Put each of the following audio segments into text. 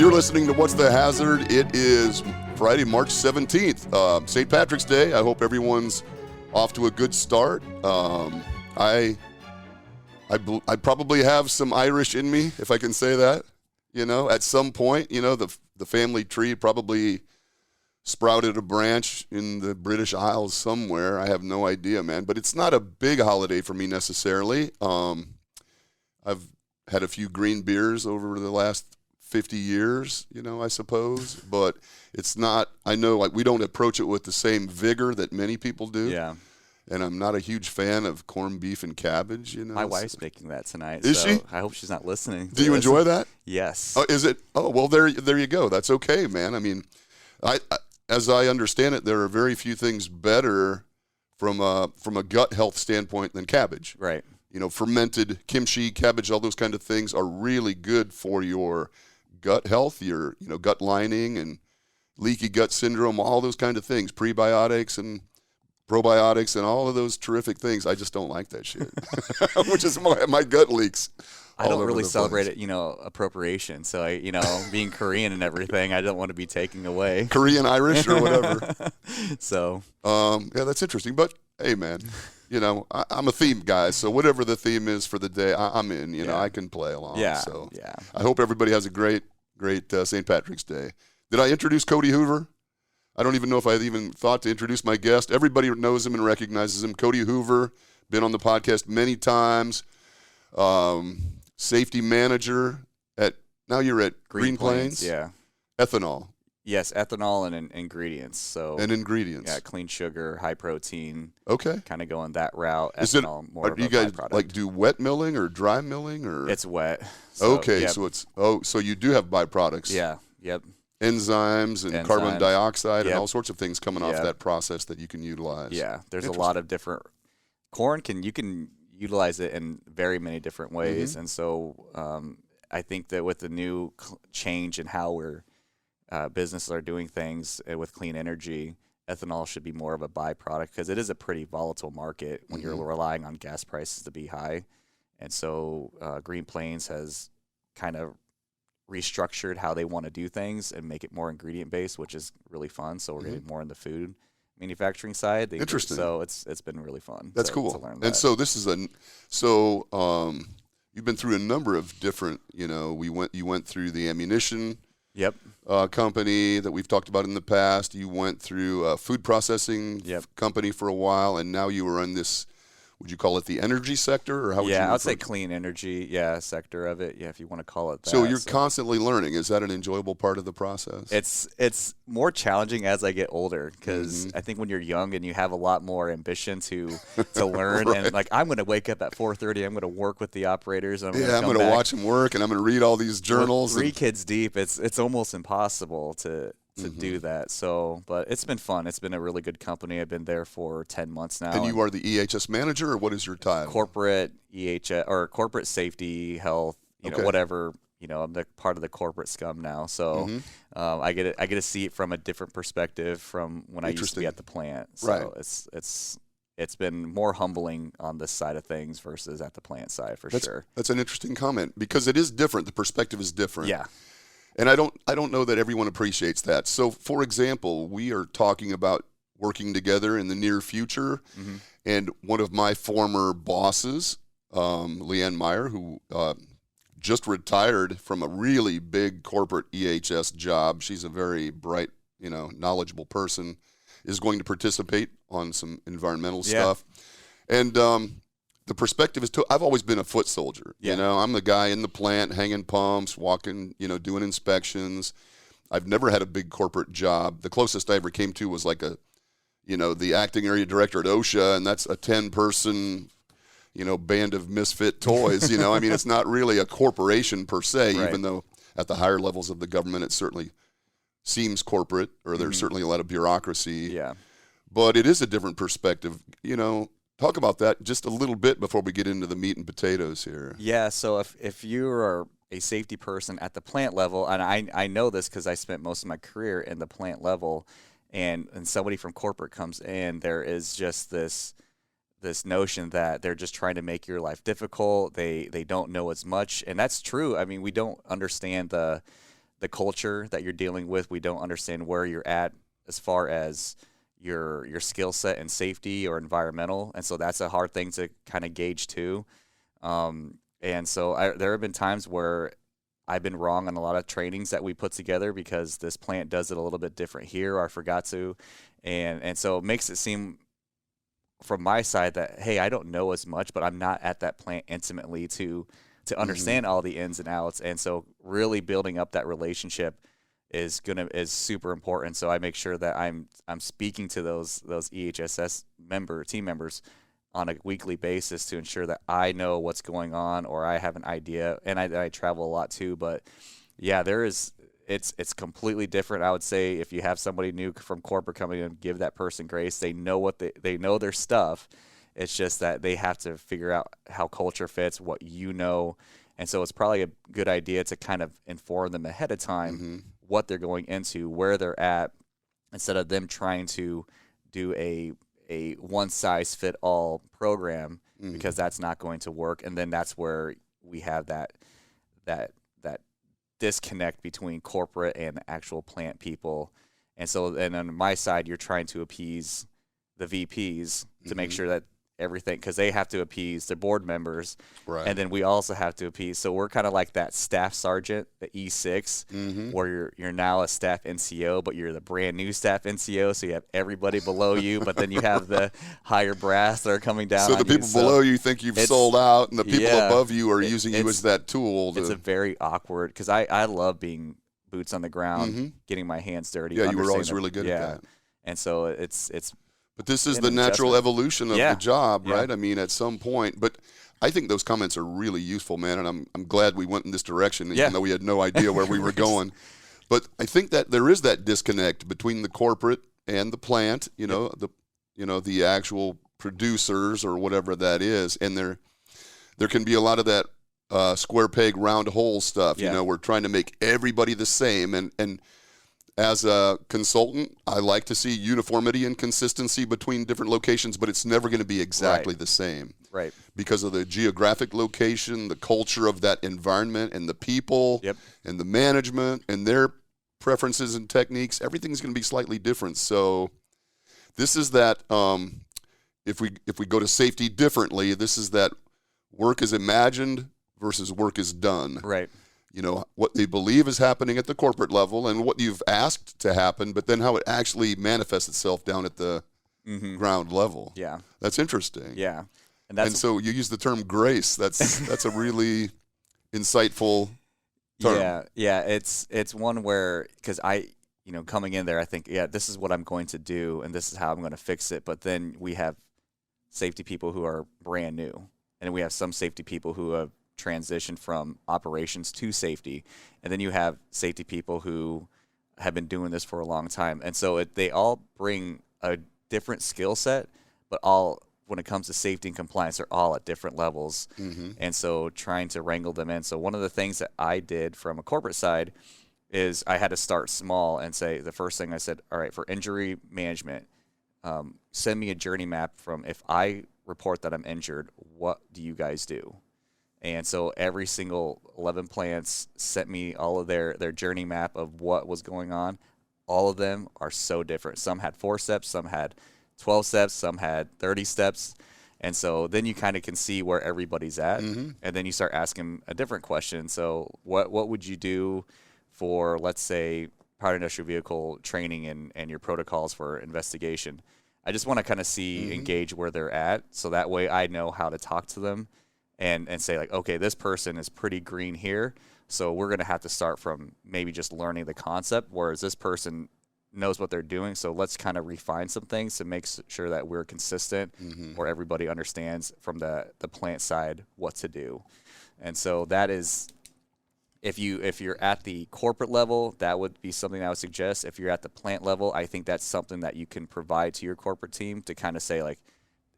You're listening to What's the Hazard? It is Friday, March 17th, St. Patrick's Day. I hope everyone's off to a good start. I probably have some Irish in me, if I can say that. You know, at some point, you know, the family tree probably sprouted a branch in the British Isles somewhere. I have no idea, man. But it's not a big holiday for me necessarily. I've had a few green beers over the last 50 years, you know, I suppose. But it's not, I know, like, we don't approach it with the same vigor that many people do. Yeah. And I'm not a huge fan of corned beef and cabbage, you know. My wife's making that tonight. Is she? I hope she's not listening. Do you enjoy that? Yes. Oh, is it? Oh, well, there you go. That's okay, man. I mean, as I understand it, there are very few things better from a gut health standpoint than cabbage. Right. You know, fermented kimchi, cabbage, all those kind of things are really good for your gut health, your, you know, gut lining and leaky gut syndrome, all those kind of things, prebiotics and probiotics and all of those terrific things. I just don't like that shit, which is my gut leaks. I don't really celebrate it, you know, appropriation. So, being Korean and everything, I don't want to be taken away. Korean, Irish, or whatever. So. Yeah, that's interesting. But, hey, man, you know, I'm a theme guy. So whatever the theme is for the day, I'm in. You know, I can play along. Yeah, so yeah. I hope everybody has a great St. Patrick's Day. Did I introduce Kody Hoover? I don't even know if I even thought to introduce my guest. Everybody knows him and recognizes him. Kody Hoover, been on the podcast many times. Safety manager now you're at Green Plains. Yeah. Ethanol. Yes, ethanol and ingredients. So. And ingredients. Yeah, clean sugar, high protein. Okay. Kind of going that route. Ethanol, more of you a guys byproduct. like do wet milling or dry milling or? It's wet. So, okay, yep. so you do have byproducts. Yeah. Yep. Enzymes and carbon dioxide and all sorts of things coming off that process that you can utilize. Yeah, there's a lot of different corn. You can utilize it in very many different ways, and so I think that with the new change in how businesses are doing things with clean energy, ethanol should be more of a byproduct because it is a pretty volatile market when you're relying on gas prices to be high, and so Green Plains has kind of restructured how they want to do things and make it more ingredient based, which is really fun. So we're getting more in the food manufacturing side. Interesting. So it's been really fun. That's cool. To learn that. And so this is you've been through a number of different, you know, you went through the ammunition company that we've talked about in the past. You went through a food processing company for a while, and now you were in this, would you call it the energy sector, or how would you? Yeah, I would say clean energy, sector of it, if you want to call it that. So you're constantly learning. Is that an enjoyable part of the process? It's more challenging as I get older because I think when you're young and you have a lot more ambition to learn, and like I'm going to wake up at 4:30, I'm going to work with the operators. I'm going to watch them work, and I'm going to read all these journals. 3 kids deep, it's almost impossible to do that. So, but it's been fun. It's been a really good company. I've been there for 10 months now. And you are the EHS manager, or what is your title? Corporate EHS or corporate safety, health, whatever. You know, I'm the part of the corporate scum now. So I get to see it from a different perspective from when I used to be at the plant. So it's been more humbling on this side of things versus at the plant side sure. That's an interesting comment because it is different. The perspective is different. Yeah. And I don't know that everyone appreciates that. So, for example, we are talking about working together in the near future, and one of my former bosses, Leanne Meyer, who just retired from a really big corporate EHS job. She's a very bright, knowledgeable person, is going to participate on some environmental stuff. And the perspective is I've always been a foot soldier. Yeah. I'm the guy in the plant, hanging pumps, walking, doing inspections. I've never had a big corporate job. The closest I ever came to was like the acting area director at OSHA, and that's a 10-person, band of misfit toys. I mean, it's not really a corporation per se, even though at the higher levels of the government it certainly seems corporate, or there's certainly a lot of bureaucracy. Yeah. But it is a different perspective, Talk about that just a little bit before we get into the meat and potatoes here. Yeah, so if you are a safety person at the plant level, and I know this because I spent most of my career in the plant level, and somebody from corporate comes in, there is just this notion that they're just trying to make your life difficult. They don't know as much, and that's true. I mean, we don't understand the the culture that you're dealing with. We don't understand where you're at as far as your skill set and safety or environmental. And so that's a hard thing to kind of gauge too. And so there have been times where I've been wrong on a lot of trainings that we put together because this plant does it a little bit different here, or I forgot to. And so it makes it seem from my side that, hey, I don't know as much, but I'm not at that plant intimately to understand all the ins and outs. And so really building up that relationship is super important. So I make sure that I'm speaking to those EHSS team members on a weekly basis to ensure that I know what's going on, or I have an idea. And I travel a lot too, but yeah, it's completely different. I would say if you have somebody new from corporate coming in, give that person grace. They know they know their stuff. It's just that they have to figure out how culture fits, what you know. And so it's probably a good idea to kind of inform them ahead of time what they're going into, where they're at, instead of them trying to do a one-size-fit-all program, because that's not going to work. And then that's where we have that disconnect between corporate and actual plant people. And so, and on my side, you're trying to appease the VPs to make sure that everything, because they have to appease their board members, right? And then we also have to appease. So we're kind of like that staff sergeant, the E6, where you're now a staff NCO, but you're the brand new staff NCO. So you have everybody below you, but then you have the higher brass that are coming down. So the people below you think you've sold out, and the people above you are using you as that tool. It's a very awkward, because I love being boots on the ground, getting my hands dirty. Yeah, you were always really good at that. And so it's. But this is the natural evolution of the job, right? I mean, at some point. But I think those comments are really useful, man, and I'm glad we went in this direction, even though we had no idea where we were going. But I think that there is that disconnect between the corporate and the plant, the actual producers or whatever that is, and there can be a lot of that square peg round hole stuff. You know, we're trying to make everybody the same, and as a consultant, I like to see uniformity and consistency between different locations, but it's never going to be exactly the same. Right. Because of the geographic location, the culture of that environment, and the people, and the management, and their preferences and techniques, everything's going to be slightly different. So this is that, if we go to safety differently, this is that work is imagined versus work is done. Right. You know, what they believe is happening at the corporate level and what you've asked to happen, but then how it actually manifests itself down at the ground level. Yeah. That's interesting. Yeah. And so you use the term grace. That's a really insightful term. Yeah. It's one where, because coming in there, I think, this is what I'm going to do and this is how I'm going to fix it. But then we have safety people who are brand new, and we have some safety people who have transition from operations to safety, and then you have safety people who have been doing this for a long time, and so they all bring a different skill set, but all, when it comes to safety and compliance, they're all at different levels. And so trying to wrangle them in. So one of the things that I did from a corporate side is I had to start small and say, the first thing I said, all right, for injury management, send me a journey map from, if I report that I'm injured, what do you guys do? And so every single 11 plants sent me all of their journey map of what was going on. All of them are so different. Some had 4 steps, some had 12 steps, some had 30 steps. And so then you kind of can see where everybody's at. And then you start asking a different question. So what would you do for, let's say, powered industrial vehicle training and your protocols for investigation? I just want to kind of see, engage where they're at, so that way I know how to talk to them. And say, like, okay, this person is pretty green here, so we're going to have to start from maybe just learning the concept, whereas this person knows what they're doing, so let's kind of refine some things to make sure that we're consistent, or everybody understands from the plant side what to do. And so that is, if you're at the corporate level, that would be something I would suggest. If you're at the plant level, I think that's something that you can provide to your corporate team to kind of say, like,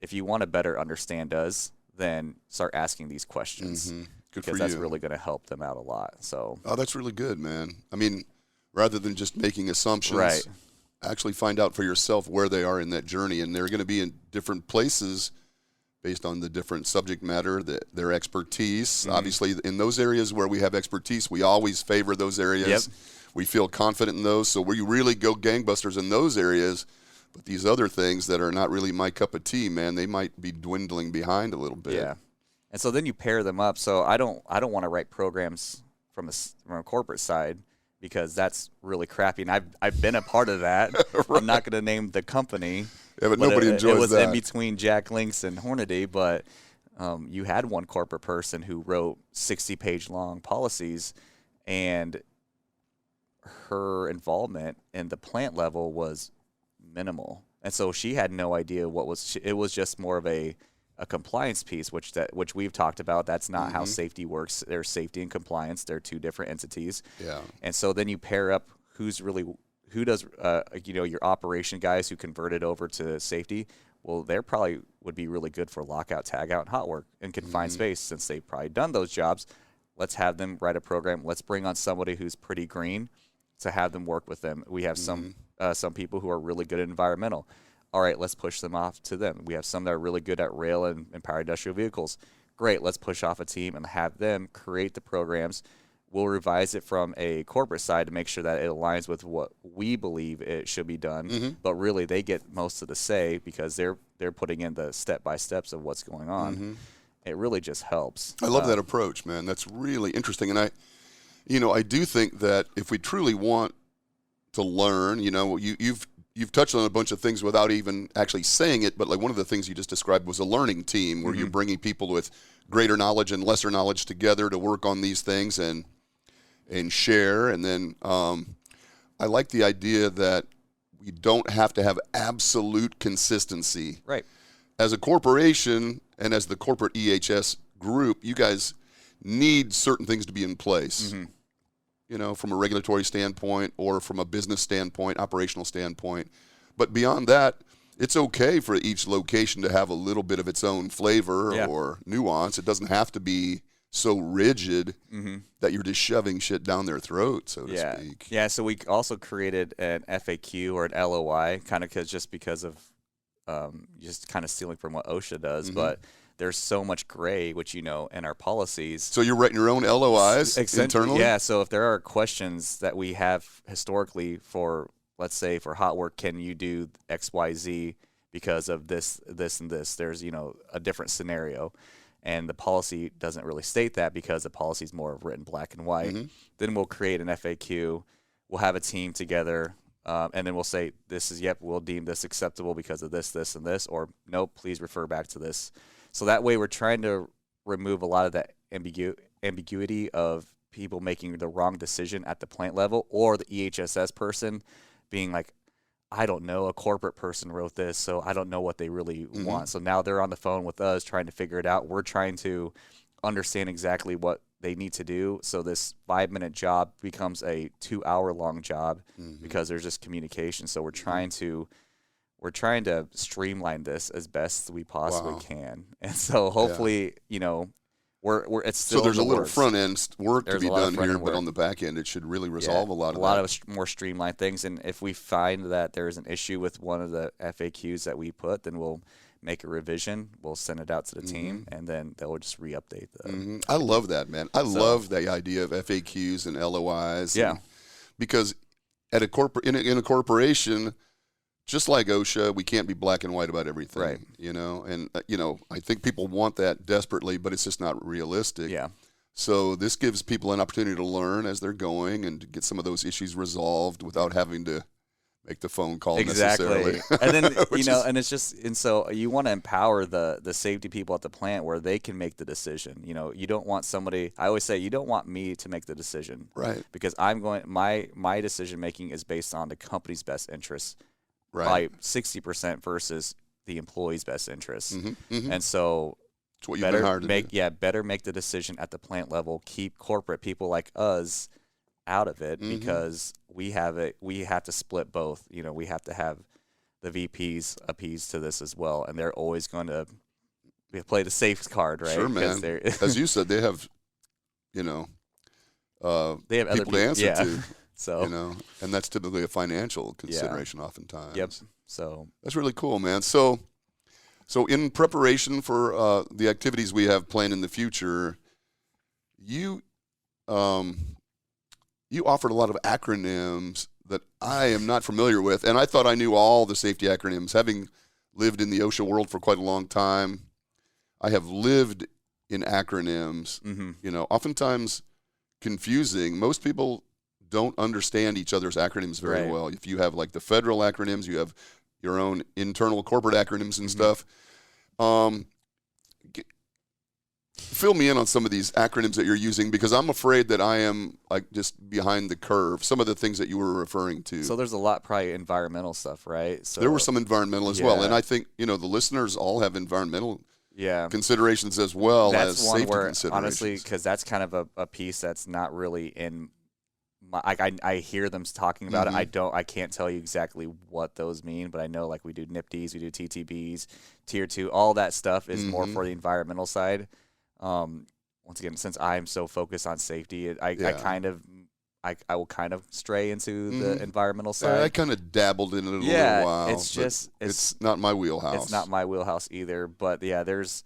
if you want to better understand us, then start asking these questions, because that's really going to help them out a lot. So, that's really good, man. I mean, rather than just making assumptions, actually find out for yourself where they are in that journey, and they're going to be in different places based on the different subject matter, their expertise. Obviously, in those areas where we have expertise, we always favor those areas. We feel confident in those, so we really go gangbusters in those areas. But these other things that are not really my cup of tea, man, they might be dwindling behind a little bit. Yeah, and so then you pair them up. So I don't want to write programs from a corporate side, because that's really crappy. And I've been a part of that. Right. I'm not going to name the company. Yeah, but nobody enjoys that. It was in between Jack Links and Hurrdat, but you had one corporate person who wrote 60-page long policies, and her involvement in the plant level was minimal. And so she had no idea it was just more of a compliance piece, which we've talked about. That's not how safety works. There's safety and compliance. They're two different entities. Yeah. And so then you pair up who does your operation guys who converted over to safety. Well, they probably would be really good for lockout, tagout, and hot work in confined space, since they've probably done those jobs. Let's have them write a program. Let's bring on somebody who's pretty green to have them work with them. We have some people who are really good at environmental. All right, let's push them off to them. We have some that are really good at rail and power industrial vehicles. Great, let's push off a team and have them create the programs. We'll revise it from a corporate side to make sure that it aligns with what we believe it should be done. But really, they get most of the say, because they're putting in the step-by-steps of what's going on. It really just helps. I love that approach, man. That's really interesting. And I do think that if we truly want to learn, you've touched on a bunch of things without even actually saying it, but like one of the things you just described was a learning team, where you're bringing people with greater knowledge and lesser knowledge together to work on these things and share. And then I like the idea that we don't have to have absolute consistency. Right. As a corporation and as the corporate EHS group, you guys need certain things to be in place. From a regulatory standpoint or from a business standpoint, operational standpoint. But beyond that, it's okay for each location to have a little bit of its own flavor or nuance. It doesn't have to be so rigid that you're just shoving shit down their throat, so to speak. Yeah, so we also created an FAQ or an LOI, kind of because of just kind of stealing from what OSHA does, but there's so much gray, which in our policies. So you're writing your own LOIs internally? Yeah, so if there are questions that we have historically for, let's say, for hot work, can you do X, Y, Z because of this, and this? There's, a different scenario. And the policy doesn't really state that, because the policy is more of written black and white. Then we'll create an FAQ. We'll have a team together. And then we'll say, we'll deem this acceptable because of this, and this, or nope, please refer back to this. So that way we're trying to remove a lot of that ambiguity of people making the wrong decision at the plant level, or the EHSS person being like, I don't know, a corporate person wrote this, so I don't know what they really want. So now they're on the phone with us trying to figure it out. We're trying to understand exactly what they need to do. So this 5-minute job becomes a 2-hour-long job because there's just communication. So we're trying to streamline this as best we possibly can. And so hopefully, we're it's still so there's a little works. front end work to be done here, but on the back end, it should really resolve a lot of more streamlined things. And if we find that there's an issue with one of the FAQs that we put, then we'll make a revision. We'll send it out to the team, and then they'll just re-update them. I love that, man. I love the idea of FAQs and LOIs. Yeah, because at a in a corporation, just like OSHA, we can't be black and white about everything, right? And I think people want that desperately, but it's just not realistic. Yeah. So this gives people an opportunity to learn as they're going and to get some of those issues resolved without having to make the phone call necessarily. And then and it's just, and so you want to empower the safety people at the plant where they can make the decision. You don't want somebody. I always say you don't want me to make the decision, right? Because my decision making is based on the company's best interests. By 60% versus the employee's best interests. And so it's what you've been hired to do. Better make the decision at the plant level, keep corporate people like us out of it, because we have to split both. We have to have the VPs appease to this as well, and they're always going to play the safe card, right? Sure, man. As you said, they have they have people other to answer to. So and that's typically a financial consideration oftentimes. Yep. So that's really cool, man. So So in preparation for the activities we have planned in the future, you offered a lot of acronyms that I am not familiar with, and I thought I knew all the safety acronyms. Having lived in the OSHA world for quite a long time, I have lived in acronyms. Oftentimes confusing. Most people don't understand each other's acronyms very well. If you have like the federal acronyms, you have your own internal corporate acronyms and stuff. Fill me in on some of these acronyms that you're using, because I'm afraid that I am like just behind the curve. Some of the things that you were referring to. So there's a lot probably environmental stuff, right? So there were some environmental as well, and I think the listeners all have environmental considerations as well as one safety where, considerations. honestly, because that's kind of a piece that's not really in. I hear them talking about it. I can't tell you exactly what those mean, but I know like we do NIPTs, we do TTBs, Tier 2, all that stuff is more for the environmental side. Once again, since I'm so focused on safety, I will kind of stray into the environmental side. I kind of dabbled in it a little while. It's not my wheelhouse. It's not my wheelhouse either. But yeah, there's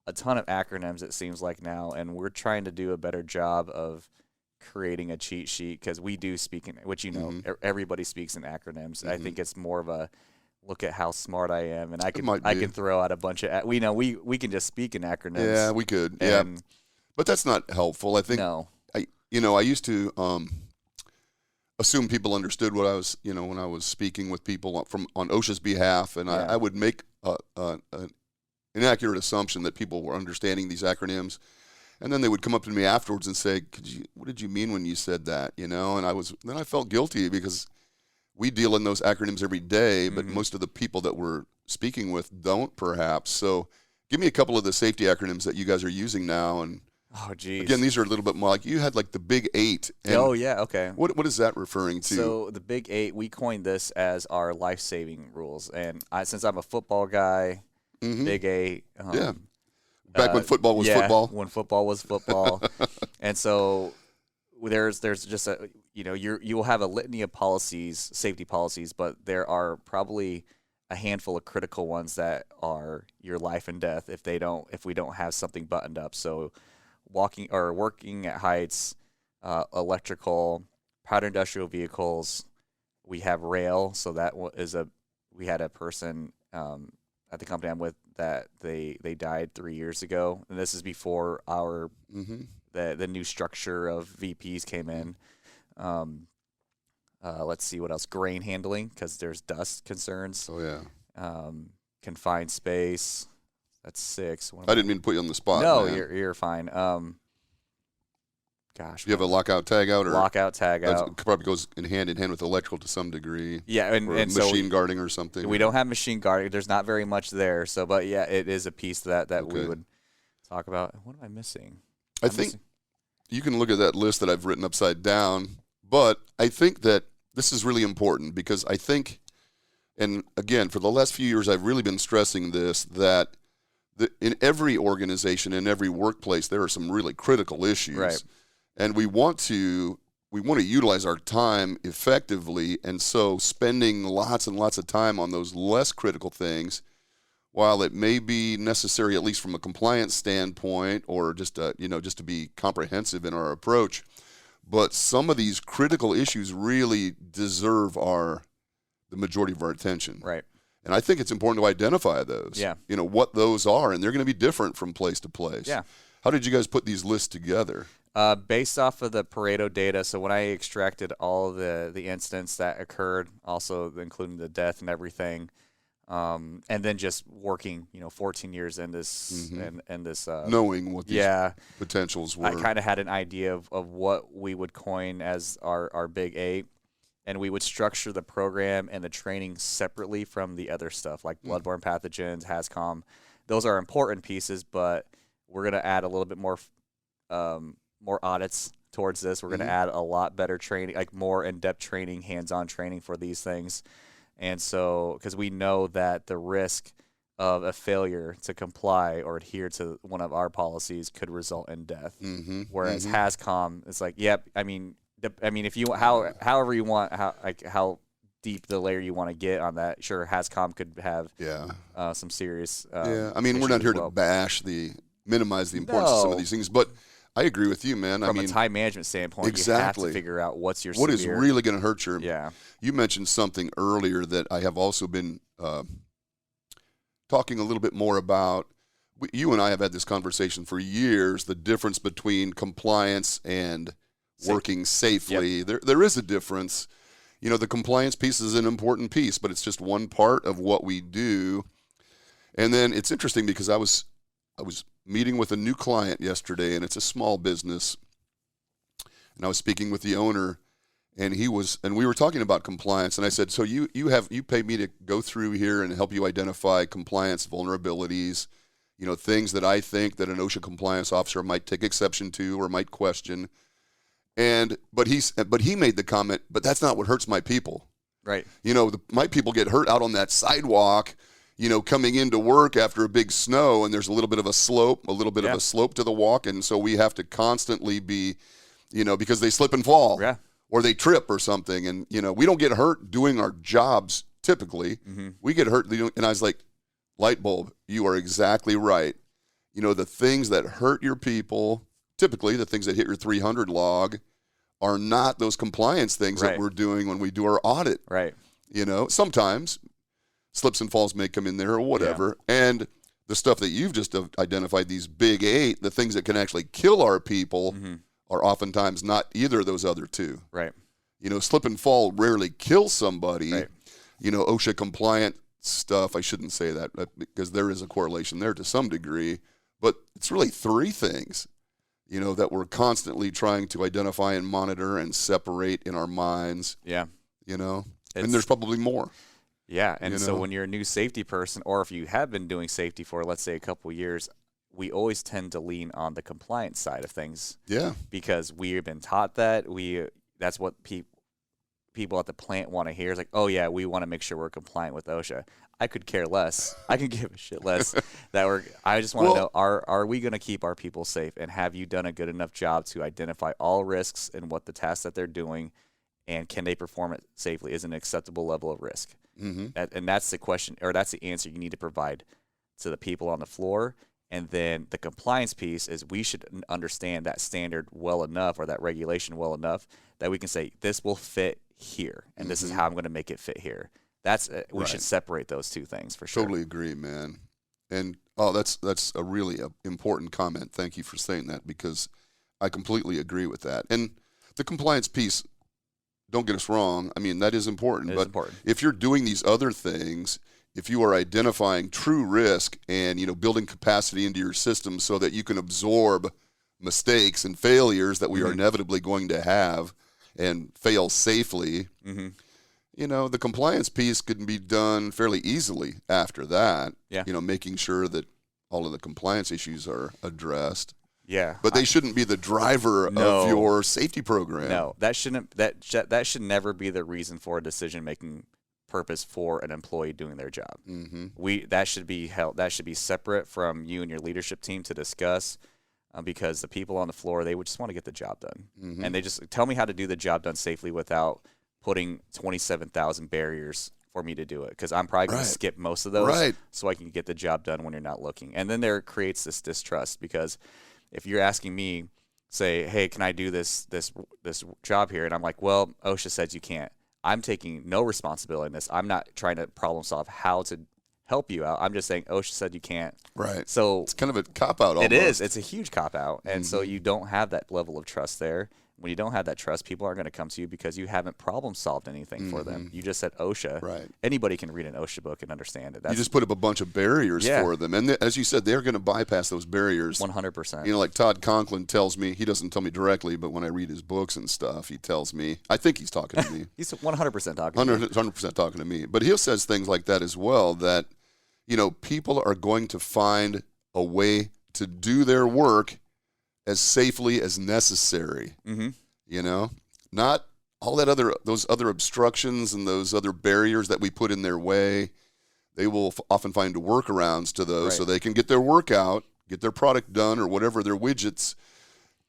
a ton of acronyms, it seems like now, and we're trying to do a better job of creating a cheat sheet, because we do speak in, which everybody speaks in acronyms. I think it's more of a look at how smart I am, and I can throw out a bunch of we can just speak in acronyms. Yeah, we could. But that's not helpful. I think I used to assume people understood what I was, when I was speaking with people on OSHA's behalf, and I would make an inaccurate assumption that people were understanding these acronyms. And then they would come up to me afterwards and say, "What did you mean when you said that?" And I felt guilty, because we deal in those acronyms every day, but most of the people that we're speaking with don't, perhaps. So, give me a couple of the safety acronyms that you guys are using now. And again, these are a little bit more like you had like the Big 8. And okay. What is that referring to? So the Big 8, we coined this as our life-saving rules, and since I'm a football guy, Big 8. Back when football was football? When football was football. And so there's just you will have a litany of policies, safety policies, but there are probably a handful of critical ones that are your life and death if we don't have something buttoned up. So working at heights, electrical, powder industrial vehicles, we have rail. So that we had a person at the company I'm with that they died 3 years ago, and this is before our the new structure of VPs came in. Let's see what else. Grain handling, because there's dust concerns. Confined space. That's 6. I didn't mean to put you on the spot. No, man. You're fine. You have a lockout tagout, or lockout tagout? Probably goes in hand with electrical to some degree. Yeah, and machine guarding or something. We don't have machine guarding. There's not very much there. So, but yeah, it is a piece that we would talk about. What am I missing? I think you can look at that list that I've written upside down, but I think that this is really important, because I think, and again, for the last few years, I've really been stressing this, that in every organization, in every workplace, there are some really critical issues. Right. And we want to utilize our time effectively, and so spending lots and lots of time on those less critical things, while it may be necessary, at least from a compliance standpoint, or just to be comprehensive in our approach, but some of these critical issues really deserve the majority of our attention. Right. And I think it's important to identify those. Yeah. What those are, and they're going to be different from place to place. Yeah. How did you guys put these lists together? Based off of the Pareto data, so when I extracted all the incidents that occurred, also including the death and everything, and then just working, 14 years in this, and this knowing what these potentials were, I kind of had an idea of what we would coin as our Big 8, and we would structure the program and the training separately from the other stuff like bloodborne pathogens, HAZCOM. Those are important pieces, but we're going to add a little bit more audits towards this. We're going to add a lot better training, like more in-depth training, hands-on training for these things. And so, because we know that the risk of a failure to comply or adhere to one of our policies could result in death. Whereas HAZCOM, it's like, if you however you want, how deep the layer you want to get on that. Sure, HAZCOM could have some serious. I mean, we're not here to minimize the importance of some of these things, but I agree with you, man. From a time management standpoint, you have to figure out what is really going to hurt your. Yeah. You mentioned something earlier that I have also been talking a little bit more about. You and I have had this conversation for years, the difference between compliance and working safely. Yep. There is a difference. You know, the compliance piece is an important piece, but it's just one part of what we do. And then it's interesting because I was meeting with a new client yesterday, and it's a small business. And I was speaking with the owner, and we were talking about compliance. And I said, so you pay me to go through here and help you identify compliance vulnerabilities, you know, things that I think that an OSHA compliance officer might take exception to or might question. But he made the comment, but that's not what hurts my people. Right. You know, my people get hurt out on that sidewalk, you know, coming into work after a big snow, and there's a little bit of a slope to the walk, and so we have to constantly be, you know, because they slip and fall, or they trip or something, and you know, we don't get hurt doing our jobs typically. Mm-hmm. We get hurt, and I was like, light bulb, you are exactly right. You know, the things that hurt your people, typically the things that hit your 300 log, are not those compliance things that we're doing when we do our audit. Right. You know, sometimes slips and falls may come in there or whatever. Yeah. And the stuff that you've just identified, these big 8, the things that can actually kill our people are oftentimes not either of those other two. Right. You know, slip and fall rarely kills somebody. Right. You know, OSHA compliant stuff, I shouldn't say that because there is a correlation there to some degree, but it's really 3 things, you know, that we're constantly trying to identify and monitor and separate in our minds. Yeah. You know, and there's probably more. Yeah. And so when you're a new safety person, or if you have been doing safety for, let's say, a couple of years, we always tend to lean on the compliance side of things. Yeah. Because we have been taught that. That's what people at the plant want to hear. It's like, oh, yeah, we want to make sure we're compliant with OSHA. I could care less. I could give a shit less. I just want to know, are we going to keep our people safe? And have you done a good enough job to identify all risks and what the tasks that they're doing, and can they perform it safely? Is an acceptable level of risk? Mm-hmm. And that's the question, or that's the answer you need to provide to the people on the floor. And then the compliance piece is we should understand that standard well enough, or that regulation well enough, that we can say, this will fit here, and this is how I'm going to make it fit here. We should separate those two things for sure. Totally agree, man. And that's a really important comment. Thank you for saying that, because I completely agree with that. And the compliance piece, don't get us wrong, I mean, that is important. But if you're doing these other things, if you are identifying true risk and, you know, building capacity into your system so that you can absorb mistakes and failures that we are inevitably going to have and fail safely, you know, the compliance piece can be done fairly easily after that. Yeah. You know, making sure that all of the compliance issues are addressed. Yeah. But they shouldn't be the driver of your safety program. No, that should never be the reason for a decision-making purpose for an employee doing their job. Mm-hmm. That should be separate from you and your leadership team to discuss. Because the people on the floor, they would just want to get the job done. Mm-hmm. And they just tell me how to do the job done safely without putting 27,000 barriers for me to do it. Because I'm probably going to skip most of those so I can get the job done when you're not looking. And then there creates this distrust, because if you're asking me, say, hey, can I do this job here? And I'm like, well, OSHA says you can't. I'm taking no responsibility in this. I'm not trying to problem solve how to help you out. I'm just saying OSHA said you can't. Right. So it's kind of a cop-out almost. It is. It's a huge cop-out. And so you don't have that level of trust there. When you don't have that trust, people aren't going to come to you because you haven't problem-solved anything for them. You just said OSHA. Right. Anybody can read an OSHA book and understand it. You just put up a bunch of barriers for them. And as you said, they're going to bypass those barriers. 100%. You know, like Todd Conklin tells me, he doesn't tell me directly, but when I read his books and stuff, he tells me, I think he's talking to me. He's 100% talking to me. 100% talking to me. But he says things like that as well, that, you know, people are going to find a way to do their work as safely as necessary. Mm-hmm. You know, not all those other obstructions and those other barriers that we put in their way. They will often find workarounds to those so they can get their work out, get their product done, or whatever their widgets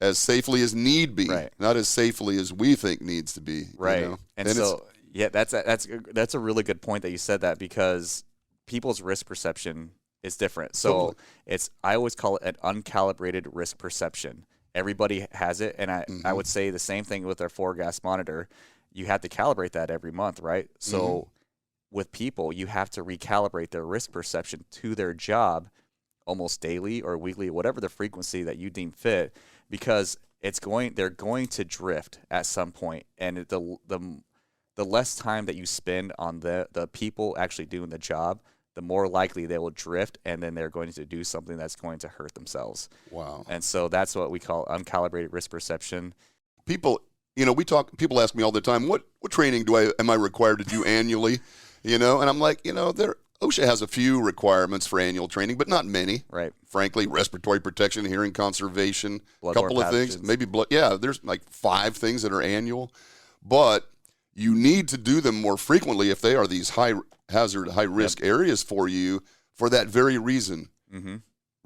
as safely as need be, not as safely as we think needs to be. Right. You know? And so Yeah, that's a really good point that you said that, because people's risk perception is different. So I always call it an uncalibrated risk perception. Everybody has it, and I would say the same thing with our 4-gas monitor. You have to calibrate that every month, right? So with people, you have to recalibrate their risk perception to their job almost daily or weekly, whatever the frequency that you deem fit, because they're going to drift at some point, and the less time that you spend on the people actually doing the job, the more likely they will drift, and then they're going to do something that's going to hurt themselves. Wow. And so that's what we call uncalibrated risk perception. People, people ask me all the time, what training am I required to do annually? And I'm like, OSHA has a few requirements for annual training, but not many. Right. Frankly, respiratory protection, hearing conservation, a couple Bloodborne of things, pathogens. maybe blood. Yeah, there's like 5 things that are annual, but you need to do them more frequently if they are these high hazard, high risk areas for you, for that very reason.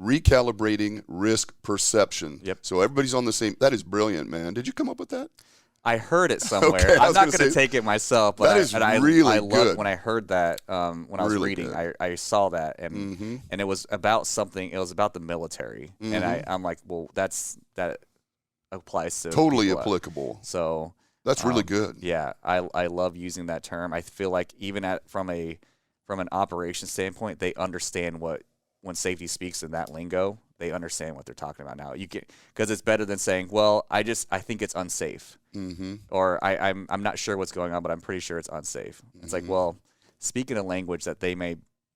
Recalibrating risk perception. Yep. So everybody's on the same. That is brilliant, man. Did you come up with that? I heard it somewhere. Okay, I'm not going to take it myself, but that is really I good. loved when I heard that. When I was Really reading, good. I saw that, and it was about something. It was about the military, and I'm like, well, that applies to Totally people. applicable. So That's really good. yeah, I love using that term. I feel like even from an operations standpoint, they understand when safety speaks in that lingo, they understand what they're talking about now. Because it's better than saying, well, I think it's unsafe, or I'm not sure what's going on, but I'm pretty sure it's unsafe. It's like, well, speaking a language that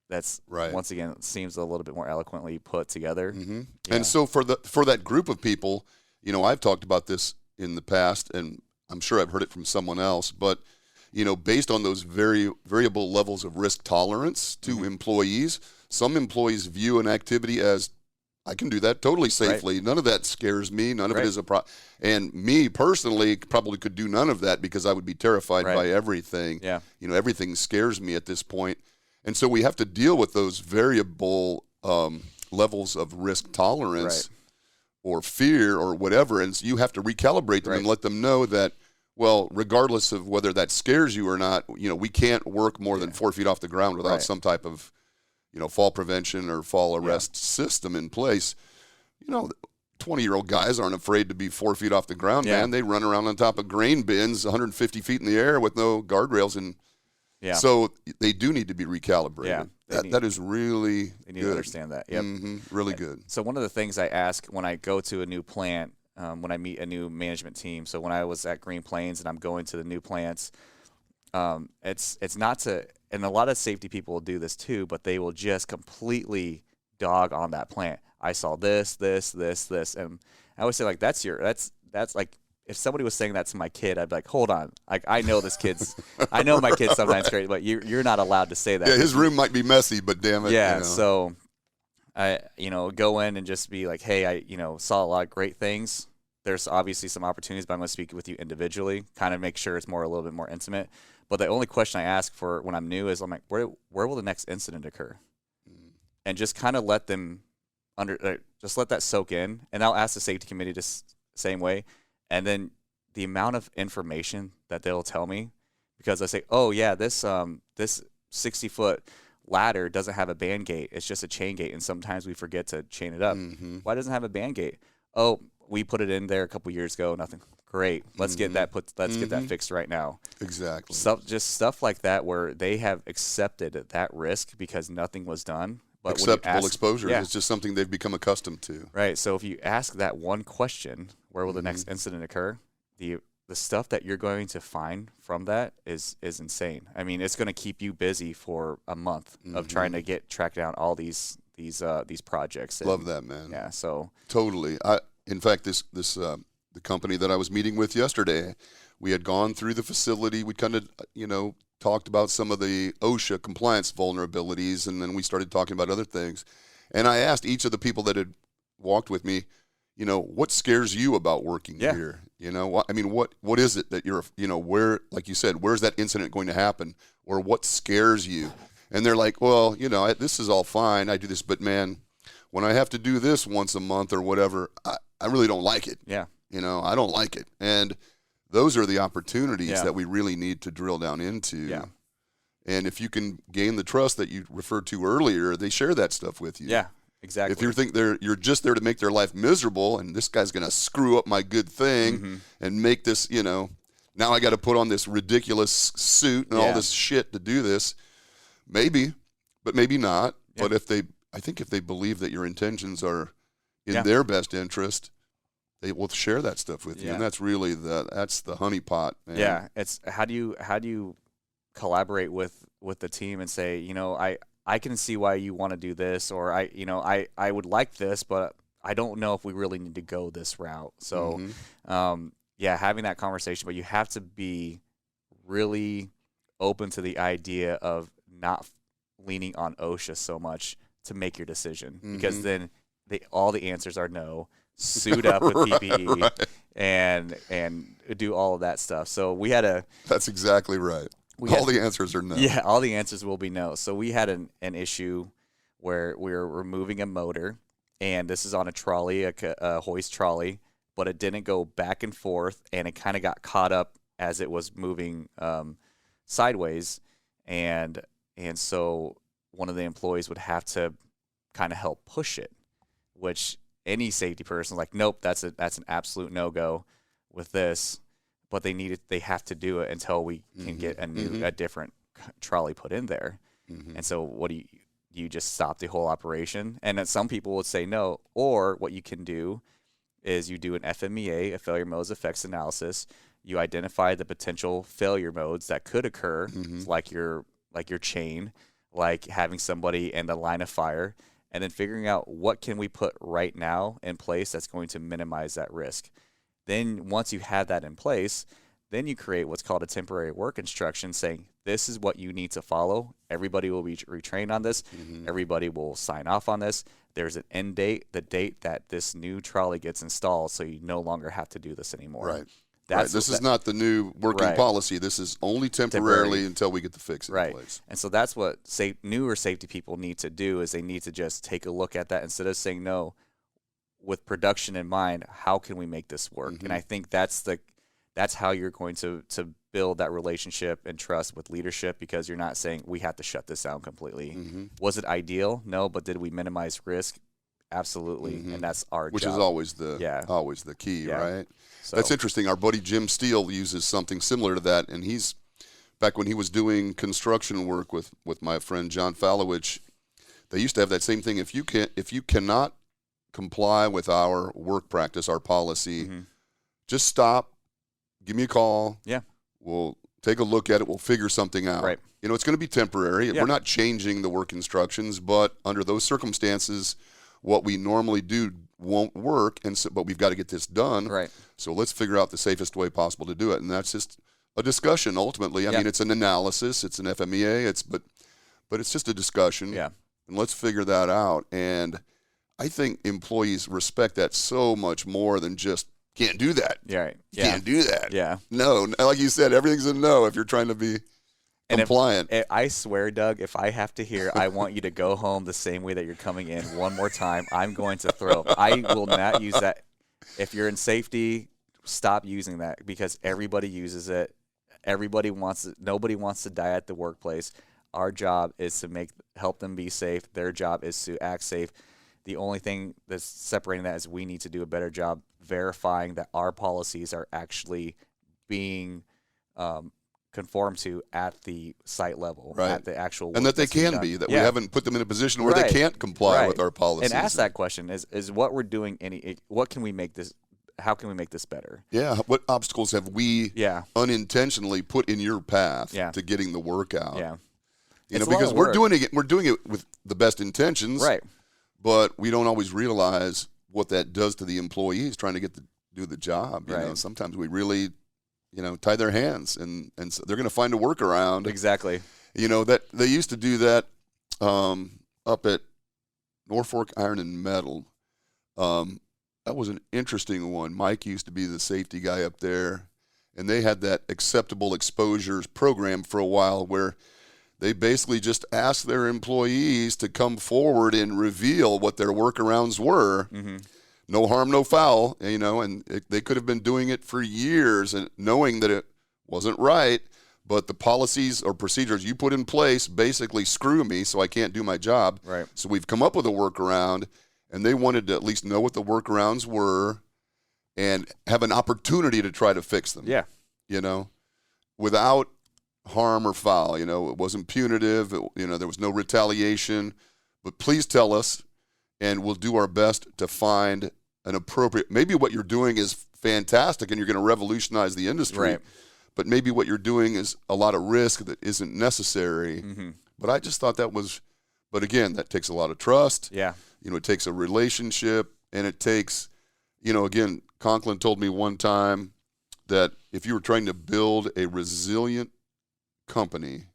that's Right. once again seems a little bit more eloquently put together. Yeah. Yeah. And so for that group of people, I've talked about this in the past, and I'm sure I've heard it from someone else, but based on those very variable levels of risk tolerance to employees, some employees view an activity as, I can do that totally safely. Right. None of that scares me. None of it Right. is a problem. And me personally probably could do none of that because I would be terrified Right. by everything. Yeah. Everything scares me at this point. And so we have to deal with those variable levels of risk tolerance or fear or whatever. And so you have to recalibrate them and let them know that, well, regardless of whether that scares you or not, we can't work more than 4 feet off the ground without some type of fall prevention or fall arrest system in place. 20-year-old guys aren't afraid to be 4 feet off the ground, man. They run around on top of grain bins 150 feet in the air with no guardrails. And so they do need to be recalibrated. Yeah, that is really they need good. to understand that. Yep. Really good. So one of the things I ask when I go to a new plant, when I meet a new management team. So when I was at Green Plains and I'm going to the new plants, it's not to, and a lot of safety people will do this too, but they will just completely dog on that plant. I saw this, and I always say, like, that's like, if somebody was saying that to my kid, I'd be like, hold on, I know this kid's, I know my kid's sometimes crazy, but you're not allowed to say that. Yeah, his room might be messy, but damn it. Yeah, so I go in and just be like, hey, I saw a lot of great things. There's obviously some opportunities, but I'm going to speak with you individually, kind of make sure it's a little bit more intimate. But the only question I ask for when I'm new is, I'm like, where will the next incident occur? And just kind of let them just let that soak in. And I'll ask the safety committee just same way. And then the amount of information that they'll tell me, because I say, oh yeah, this 60-foot ladder doesn't have a band gate. It's just a chain gate. And sometimes we forget to chain it up. Why doesn't it have a band gate? Oh, we put it in there a couple years ago. Nothing. Great. Let's get that get that fixed right now. Exactly. Just stuff like that where they have accepted that risk because nothing was done. But acceptable exposure is just something they've become accustomed to. Right. So if you ask that one question, where will the next incident occur? The stuff that you're going to find from that is insane. I mean, it's going to keep you busy for a month of trying to track down all these projects. Love that, man. Yeah. So totally. In fact, the company that I was meeting with yesterday, we had gone through the facility. We kind of, talked about some of the OSHA compliance vulnerabilities, and then we started talking about other things. And I asked each of the people that had walked with me, what scares you about working here? What is it that you're, where, like you said, where's that incident going to happen? Or what scares you? And they're like, well, this is all fine. I do this, but man, when I have to do this once a month or whatever, I really don't like it. Yeah. I don't like it. And those are the opportunities Yeah. that we really need to drill down into. Yeah. And if you can gain the trust that you referred to earlier, they share that stuff with you. Yeah, exactly. If you think you're just there to make their life miserable, and this guy's going to screw up my good thing Mm-hmm. and make this, now I got to put on this ridiculous suit and all Yeah. this shit to do this. Maybe, but maybe not. Yeah. But I think if they believe that your intentions are in Yeah. their best interest, they will share that stuff with you. Yeah. And that's really that's the honeypot, man. Yeah, it's how do you collaborate with the team and say, I can see why you want to do this, or I would like this, but I don't know if we really need to go this route. So, having that conversation, but you have to be really open to the idea of not leaning on OSHA so much to make your decision, because then all the answers are no. Suit up with PPE Right. and do all of that stuff. So we had That's exactly right. All the answers are no. Yeah, all the answers will be no. So we had an issue where we were removing a motor, and this is on a trolley, a hoist trolley, but it didn't go back and forth, and it kind of got caught up as it was moving sideways, and so one of the employees would have to kind of help push it, which any safety person is like, nope, that's an absolute no-go with this. But they have to do it until we can get a different trolley put in there. And so what do you just stop the whole operation? And then some people would say no, or what you can do is you do an FMEA, a failure modes effects analysis. You identify the potential failure modes that could occur, like your chain, like having somebody in the line of fire, and then figuring out what can we put right now in place that's going to minimize that risk. Then once you have that in place, then you create what's called a temporary work instruction saying, this is what you need to follow. Everybody will be retrained on this. Everybody will sign off on this. There's an end date, the date that this new trolley gets installed, so you no longer have to do this anymore. Right. This is not the new working policy. This is only temporarily until we get the fix in place. And so that's what newer safety people need to do, is they need to just take a look at that instead of saying no. With production in mind, how can we make this work? And I think that's how you're going to build that relationship and trust with leadership, because you're not saying we have to shut this down completely. Was it ideal? No, but did we minimize risk? Absolutely. And that's our Which job. is always the key, right? So, that's interesting. Our buddy Jim Steele uses something similar to that, and he's back when he was doing construction work with my friend John Falowich. They used to have that same thing. If you cannot comply with our work practice, our policy, just stop, give me a call. Yeah. We'll take a look at it. We'll figure something out. Right. It's going to be temporary. Yeah. We're not changing the work instructions, but under those circumstances, what we normally do won't work, but we've got to get this done. Right. So let's figure out the safest way possible to do it, and that's just a discussion. Ultimately, I mean, it's an analysis, it's an FMEA, but it's just a discussion. Yeah. And let's figure that out. And I think employees respect that so much more than just can't do that. Yeah. Right. Can't do that. Yeah. No, like you said, everything's a no if you're trying to be compliant. I swear, Doug, if I have to hear, I want you to go home the same way that you're coming in one more time, I'm going to throw. I will not use that. If you're in safety, stop using that, because everybody uses it. Everybody wants it. Nobody wants to die at the workplace. Our job is to help them be safe. Their job is to act safe. The only thing that's separating that is we need to do a better job verifying that our policies are actually being conformed to at the site level, at the actual work, and that they can be, that we haven't put them in a position where they can't comply with our policies. And ask that question, is what we're doing, what can we make this, how can we make this better? Yeah, what obstacles have we unintentionally put in your path to getting the work out? Yeah. Because we're doing it with the best intentions. Right. But we don't always realize what that does to the employees trying to do the job. You know, sometimes we really, tie their hands, and so they're going to find a workaround. Exactly. That they used to do that up at Norfolk Iron and Metal. That was an interesting one. Mike used to be the safety guy up there, and they had that acceptable exposures program for a while where they basically just asked their employees to come forward and reveal what their workarounds were. no harm, no foul, and they could have been doing it for years and knowing that it wasn't right, but the policies or procedures you put in place basically screw me, so I can't do my job. Right. So we've come up with a workaround, and they wanted to at least know what the workarounds were and have an opportunity to try to fix them. Yeah. Without harm or foul. It wasn't punitive. There was no retaliation. But please tell us, and we'll do our best to find an appropriate. Maybe what you're doing is fantastic, and you're going to revolutionize the industry. Right. But maybe what you're doing is a lot of risk that isn't necessary. Mm-hmm. But I just thought that was. But again, that takes a lot of trust. Yeah. It takes a relationship, and it takes. Again, Conklin told me one time that if you were trying to build a resilient company,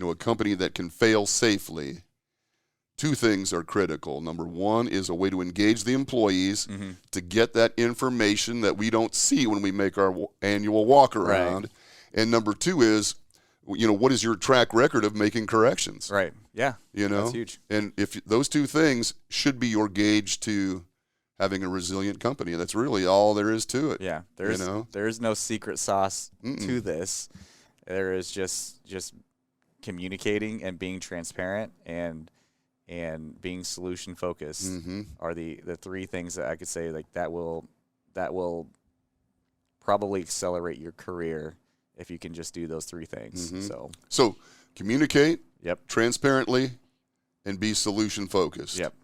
a company that can fail safely, two things are critical. Number one is a way to engage the employees to get that information that we don't see when we make our annual walk around. Right. And number two is, what is your track record of making corrections? Right. Yeah. That's huge. And if those two things should be your gauge to having a resilient company. That's really all there is to it. Yeah. There's no secret sauce to this. There is just communicating and being transparent and being solution focused are the three things that I could say that will probably accelerate your career if you can just do those three things. So communicate, transparently, and be solution focused. Yep.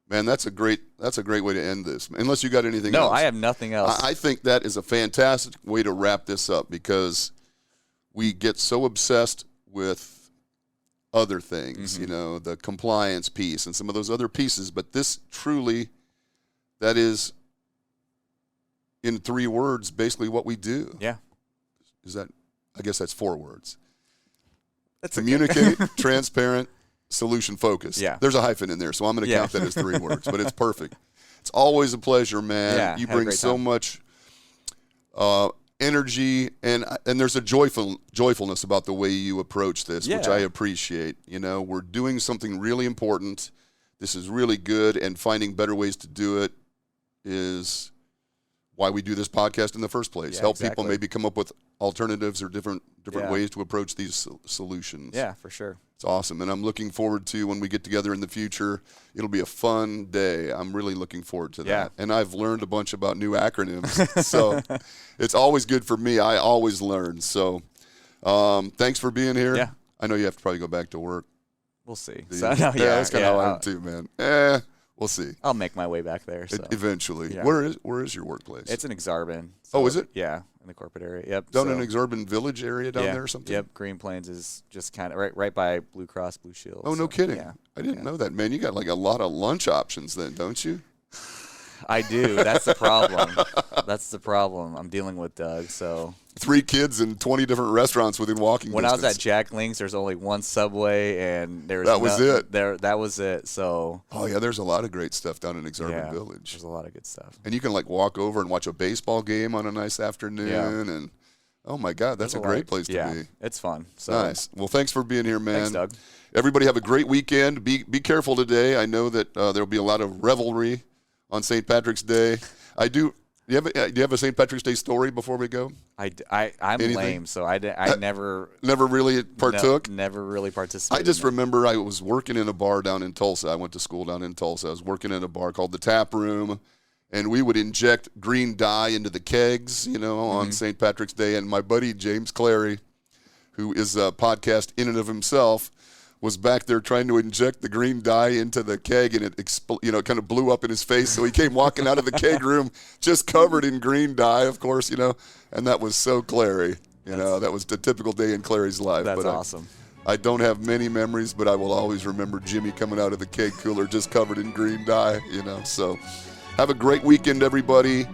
Man, that's a great way to end this. Unless you got anything else. No, I have nothing else. I think that is a fantastic way to wrap this up because we get so obsessed with other things, the compliance piece and some of those other pieces. But this truly, that is, in 3 words, basically what we do. Yeah. I guess that's 4 words. That's communicate, transparent, solution focused. Yeah. There's a hyphen in there, so I'm going to count that as 3 words, but it's perfect. It's always a pleasure, man. Yeah, you bring so much energy, and there's a joyfulness about the way you approach this, which I appreciate. We're doing something really important. This is really good, and finding better ways to do it is why we do this podcast in the first place. Help people maybe come up with alternatives or different ways to approach these solutions. Yeah, for sure. It's awesome, and I'm looking forward to when we get together in the future. It'll be a fun day. I'm really looking forward to that. Yeah. And I've learned a bunch about new acronyms, so it's always good for me. I always learn. So thanks for being here. Yeah. I know you have to probably go back to work. We'll see. That's kind of how I am too, man. We'll see. I'll make my way back there. So. Eventually. Yeah. Where is your workplace? It's in Exarban. So is it? Yeah, in the corporate area. Yep. Down in Exarban Village area down there or something? Yep. Green Plains is just kind of right by Blue Cross Blue Shield. Oh, no kidding. Yeah. I didn't know that. Man, you got like a lot of lunch options then, don't you? I do. That's the problem. That's the problem. I'm dealing with Doug. So 3 kids and 20 different restaurants within walking when distance. I was at Jack Link's, there's only one Subway, and there was that was it. That was it. So there's a lot of great stuff down in Exarban Village. There's a lot of good stuff. And you can like walk over and watch a baseball game on a nice afternoon, and oh my God, that's a great place to be. It's fun. So. Nice. Well, thanks for being here, man. Thanks, Doug. Everybody have a great weekend. Be careful today. I know that there'll be a lot of revelry on St. Patrick's Day. Do you have a St. Patrick's Day story before we go? I'm Anything? lame, so I never really partook. Never really participated. I just remember I was working in a bar down in Tulsa. I went to school down in Tulsa. I was working in a bar called the Tap Room, and we would inject green dye into the kegs, on St. Patrick's Day. And my buddy James Clary, who is a podcast in and of himself, was back there trying to inject the green dye into the keg, and it kind of blew up in his face. So he came walking out of the keg room just covered in green dye, of course, and that was so Clary. That was the typical day in Clary's life. That's awesome. I don't have many memories, but I will always remember Jimmy coming out of the keg cooler just covered in green dye, So have a great weekend, everybody.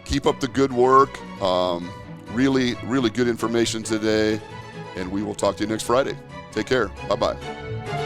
Keep up the good work. Really, really good information today, and we will talk to you next Friday. Take care. Bye-bye.